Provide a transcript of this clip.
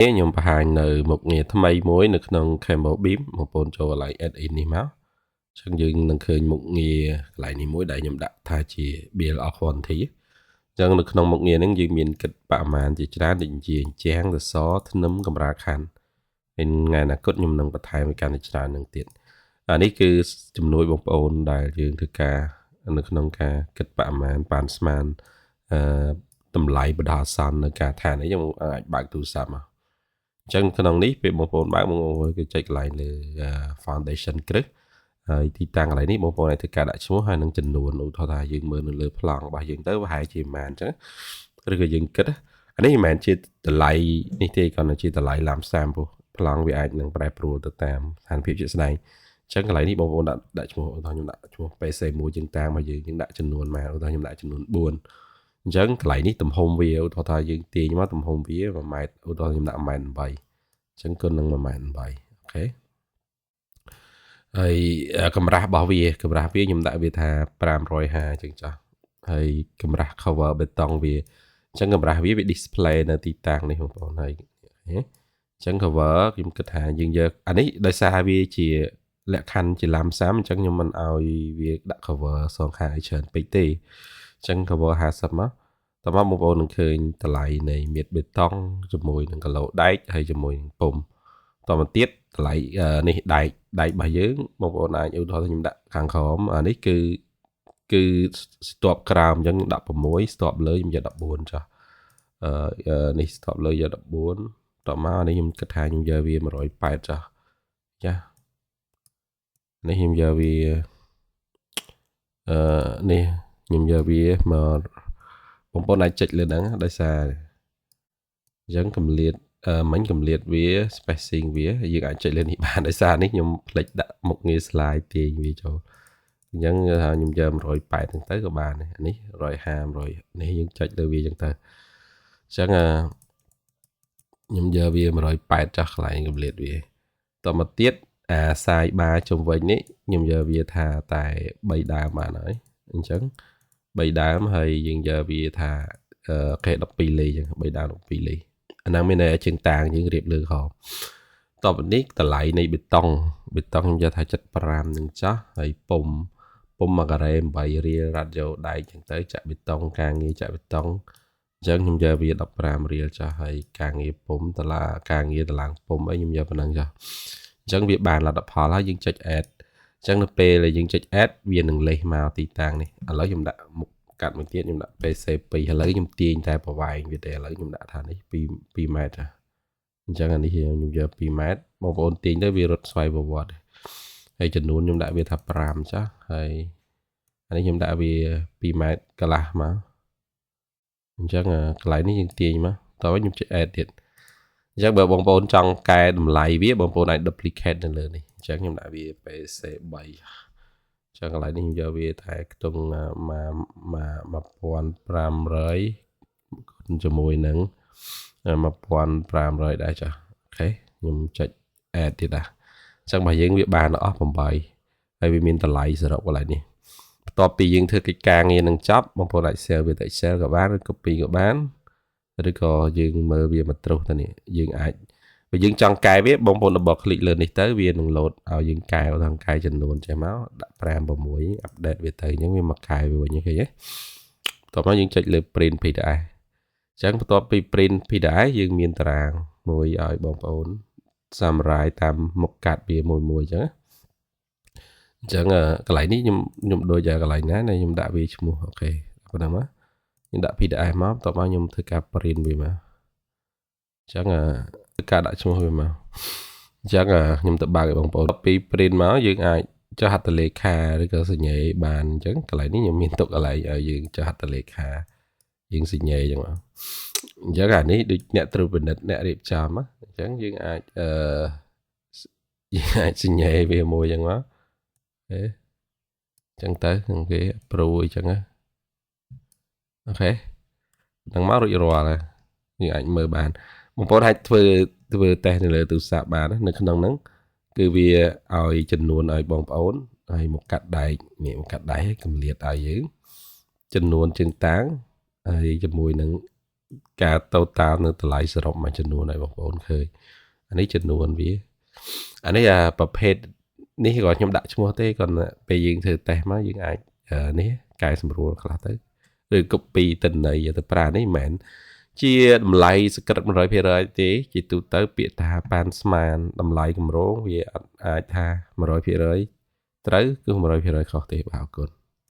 ខ្ញុំបង្ហាញនៅមុខងារថ្មីមួយនៅក្នុង Camel Beam បងប្អូនចូលកន្លែង add in នេះមកអញ្ចឹងយើងនឹងឃើញមុខងារកន្លែងនេះមួយដែលខ្ញុំដាក់ថាជា build of quantity អញ្ចឹងនៅក្នុងមុខងារហ្នឹងយើងមានគិតបរិមាណជាច្រើនដូចជាអញ្ចាំងសសរធ្នឹមកម្រាលខណ្ឌហើយថ្ងៃអនាគតខ្ញុំនឹងបន្ថែមឲ្យកាន់តែច្រើននឹងទៀតអានេះគឺជំនួយបងប្អូនដែលយើងធ្វើការនៅក្នុងការគិតបរិមាណប៉ានស្មានតម្លៃបណ្ដោះអាសន្ននៅការឋាននេះខ្ញុំអាចបើកទូរស័ព្ទមកអញ្ចឹងក្នុងនេះពេលបងប្អូនបើកបងប្អូនគឺចុចកន្លែងលើ foundation គ្រឹះហើយទីតាំងកន្លែងនេះបងប្អូនអាចធ្វើការដាក់ឈ្មោះហើយនឹងចំនួនឧទាហរណ៍ថាយើងមើលនៅលើប្លង់របស់យើងទៅប្រហែលជាប៉ុន្មានអញ្ចឹងឬក៏យើងគិតអានេះមិនមែនជាតម្លៃនេះទេគ្រាន់តែជាតម្លៃឡាំសាំព្រោះប្លង់វាអាចនឹងប្រែប្រួលទៅតាមស្ថានភាពជាក់ស្ដែងអញ្ចឹងកន្លែងនេះបងប្អូនដាក់ឈ្មោះឧទាហរណ៍ខ្ញុំដាក់ឈ្មោះ PC1 ជាងតាមមកយើងដាក់ចំនួនមកឧទាហរណ៍ខ្ញុំដាក់ចំនួន4អញ្ចឹងកន្លែងនេះទំហំវាឧទាហរណ៍ថាយើងទាញមកទំហំវា1ម៉ែត្រឧទាហរណ៍ខ្ញុំដាក់1.8ម៉ែត្រអញ្ចឹងគុណនឹង1.8ម៉ែត្រអូខេហើយកម្រាស់របស់វាខ្ញុំដាក់វាថា550អញ្ចឹងចាស់ហើយកម្រាស់ cover បេតុងវាអញ្ចឹងកម្រាស់វា display នៅទីតាំងនេះបងប្អូនហើយអញ្ចឹង cover ខ្ញុំគិតថាយើងយកអានេះដោយសារវាជាលក្ខខណ្ឌជាឡាំសាំអញ្ចឹងខ្ញុំមិនឲ្យវាដាក់ cover សងខាងឲ្យច្រើនពេកទេអញ្ចឹង cover 50មកតើបងប្អូននឹងឃើញតម្លៃនៃមៀតបេតុងជាមួយនឹងគីឡូដែកហើយជាមួយនឹងពុំតមកទៀតតម្លៃនេះដែករបស់យើងបងប្អូនអាចឧទាហរណ៍ខ្ញុំដាក់ខាងក្រោមអានេះគឺស្ទាប់ក្រោមអញ្ចឹង16ស្ទាប់លើខ្ញុំយក14ចាស់នេះស្ទាប់លើយក14តមកនេះខ្ញុំគិតថាខ្ញុំយកវា180ចាស់ចានេះខ្ញុំយកវានេះខ្ញុំយកវាមកបងប្អូនអាចចុចលើហ្នឹងដោយសារអញ្ចឹងកម្រិតមិញកម្រិតវា spacing វាយើងអាចចុចលើនេះបានដោយសារនេះខ្ញុំផ្លេចដាក់មុខងារ slide ទាញវាចូលអញ្ចឹងថាខ្ញុំយក180ហ្នឹងទៅក៏បានដែរនេះ150 100នេះយើងចុចលើវាអញ្ចឹងទៅអញ្ចឹងខ្ញុំយកវា180ចាស់កន្លែងកម្រិតវាតមកទៀតអាសាយបាជុំវិញនេះខ្ញុំយកវាថាតែ3ដើមបានហើយអញ្ចឹង3ដើមហើយយើងយកវាថាគេ12លីអញ្ចឹង3ដើម12លីអាហ្នឹងមានន័យជើងតាងយើងរៀបលើក្រោមតបនេះតម្លៃនៃបេតុងខ្ញុំយកថា75នឹងចាស់ហើយពុំ1ការ៉េ8រៀលរ៉ាត់យកដែកអញ្ចឹងទៅចាក់បេតុងការងារចាក់បេតុងអញ្ចឹងខ្ញុំយកវា15រៀលចាស់ហើយការងារពុំដុល្លារការងារតម្លើងពុំអីខ្ញុំយកប៉ុណ្ណឹងចាស់អញ្ចឹងវាបានលទ្ធផលហើយយើងចុច add អញ្ចឹងនៅពេលដែលយើងចុច add វានឹងលេសមកទីតាំងនេះឥឡូវខ្ញុំដាក់មុខកាត់មួយទៀតខ្ញុំដាក់ PC2 ឥឡូវខ្ញុំទាញតែប្រវែងវាទេឥឡូវខ្ញុំដាក់ថានេះ2ម៉ែត្រអញ្ចឹងអានេះខ្ញុំយក2ម៉ែត្របងប្អូនទាញទៅវារត់ស្វ័យប្រវត្តិហើយចំនួនខ្ញុំដាក់វាថា5ចាស់ហើយអានេះខ្ញុំដាក់វា2ម៉ែត្រកន្លះមកអញ្ចឹងកន្លែងនេះយើងទាញមកតោះខ្ញុំចុច add ទៀតអញ្ចឹងបើបងប្អូនចង់កែតម្លៃវាបងប្អូនអាច duplicate នៅលើនេះអញ្ចឹងខ្ញុំដាក់វា PC3 ចឹងកន្លែងនេះខ្ញុំយកវាតែខ្ទង់1500ជាមួយនឹង1500ដែរចា៎អូខេខ្ញុំចុច add ទៀតដែរអញ្ចឹងបើយើងវាបានអស់8ហើយវាមានតម្លៃសរុបកន្លែងនេះបន្ទាប់ពីយើងធ្វើកិច្ចការងារនឹងចប់បងប្អូនអាច share វាទៅ Excel ក៏បានឬ copy ក៏បានឬក៏យើងមើលវាមកត្រុសទៅនេះយើងអាចបើយើងចង់កែវាបងប្អូនដល់คลิกលើនេះទៅវានឹងលោតឲ្យយើងកែដល់កែចំនួនចេះមកដាក់5 6 update វាទៅអញ្ចឹងវាមកកែវាវិញឃើញទេបន្ទាប់មកយើងចុចលើ print PDF អញ្ចឹងបន្ទាប់ពី print PDF យើងមានតារាងមួយឲ្យបងប្អូន summarize តាមមុខកាត់វាមួយអញ្ចឹងអញ្ចឹងកន្លែងនេះខ្ញុំដូចកន្លែងណាខ្ញុំដាក់វាឈ្មោះអូខេប៉ុណ្ណឹងមកខ្ញុំដាក់ PDF មកបន្ទាប់មកខ្ញុំធ្វើការ print វាមកអញ្ចឹងការដាក់ឈ្មោះវាមកអញ្ចឹងខ្ញុំទៅបើកឲ្យបងប្អូនពី print មកយើងអាចចុះហត្ថលេខាឬក៏សញ្ញេបានអញ្ចឹងកន្លែងនេះខ្ញុំមានទុកកន្លែងឲ្យយើងចុះហត្ថលេខាយើងសញ្ញេអញ្ចឹងមកអញ្ចឹងអានេះដូចអ្នកត្រួតពិនិត្យអ្នករៀបចំអញ្ចឹងយើងអាចសញ្ញេវាមួយអញ្ចឹងមកអញ្ចឹងទៅគេ approve អញ្ចឹងអូខេដល់មករួចរាល់ហើយយើងអាចមើលបានបងប្អូនអាចធ្វើតេស្តនៅលើទូរស័ព្ទបាននៅក្នុងហ្នឹងគឺវាឲ្យចំនួនឲ្យបងប្អូនហើយមកកាត់ដែកនេះមកកាត់ដែកកម្រិតឲ្យយើងចំនួនជើងតាំងហើយជាមួយនឹង ការតូតានៅតម្លៃសរុបមួយចំនួនឲ្យបងប្អូនឃើញអានេះចំនួនវាអានេះប្រភេទនេះក៏ខ្ញុំដាក់ឈ្មោះទេគាត់ពេលយើងធ្វើតេស្តមកយើងអាចនេះកែសម្រួលខ្លះទៅឬ copy ទិន្នន័យទៅប្រើនេះមិនមែនជាតម្លៃសក្តិ 100% ទេជាទូទៅពាក្យថាប៉ានស្មានតម្លៃគម្រោងវាអាចថា 100% ត្រូវគឺ 100% ខុសទេបាទអរគុណ